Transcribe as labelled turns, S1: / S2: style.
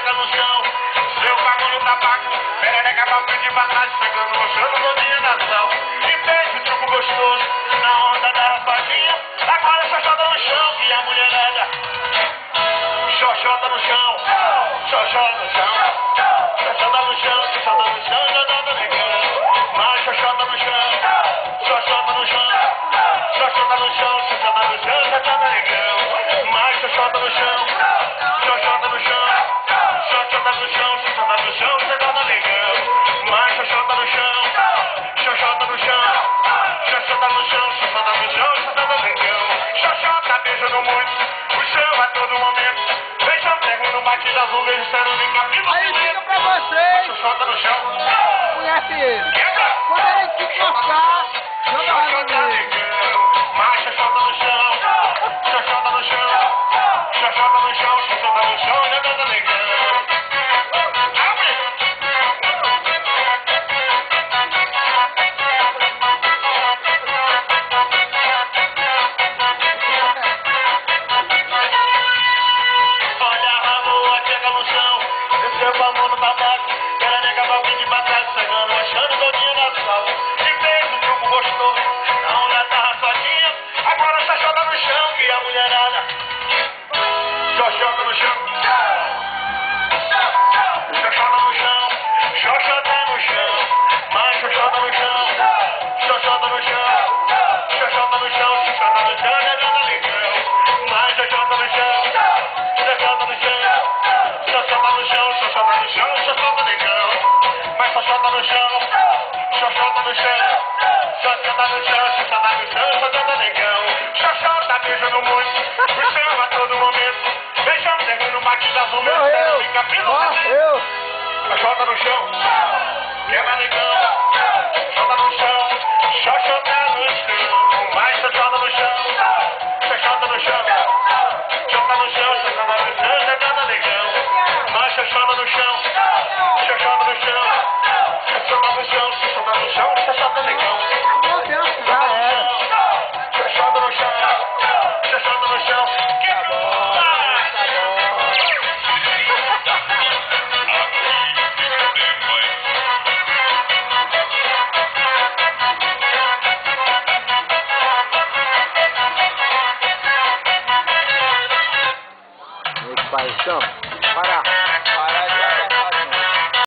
S1: joga no chão. Seu bagulho tá pago, perereca pra frente e pra trás, pegando no chão de dominação. E beijo, truco gostoso, na onda da raspadinha. Agora xoxota no chão, que a mulherada. Xoxota no chão, xoxota no chão. Xoxota no chão, xoxota no chão, xoxota negão. Mais xoxota no chão, xoxota no chão. Xoxota no chão, xoxota no chão, xoxota negão. Mais xoxota no chão, xoxota no chão. Xoxota no chão, xoxota no chão, xoxota negão. Mais xoxota no chão, xoxota no chão. Xoxota no chão, xoxota no chão, xoxota negão. Xoxota beijando muito o chão a todo momento. Beijão terreno, batida azul, beijo cerâmica, viva
S2: Aí fica pra vocês.
S1: xoxota no chão.
S2: Conhece ele.
S1: Quebra!
S2: Quando ele se cortar, joga água
S1: Xoxota
S2: nele.
S1: negão. Mais xoxota no chão, xoxota no chão. Xoxota no chão, xoxota no chão, xoxota negão. Olha a raloa, chega no chão, desceu com a mão no tabaco, ela nega pra frente e pra trás, cegando, achando todinha na sal. E fez um truco gostoso, na onda da raçadinha, agora xoxota no chão, que a mulherada. Xoxota no chão, xoxota no chão, xoxota no chão, mais xoxota no chão, xoxota no chão, xoxota no chão, xoxota no chão, xoxota negão, mais xoxota no chão, xoxota no chão, xoxota no chão, xoxota no chão, xoxota negão, mais xoxota no chão, xoxota no chão, xoxota no chão, xoxota no chão, xoxota negão, xoxota beijando muito, o chão a todo momento, beijando terreno, batida azul,
S2: Morreu.
S1: fica pelo
S2: Morreu.
S1: xoxota no chão, quebra negão, xoxota no chão, xoxota no chão, mais xoxota no chão, xoxota no chão, xoxota no chão, xoxota no chão, xoxota negão, mais xoxota no chão, xoxota no chão, xoxota no chão, xoxota no chão, xoxota negão,
S2: Já era.
S1: xoxota no chão, xoxota no chão, que
S2: Paizão, para.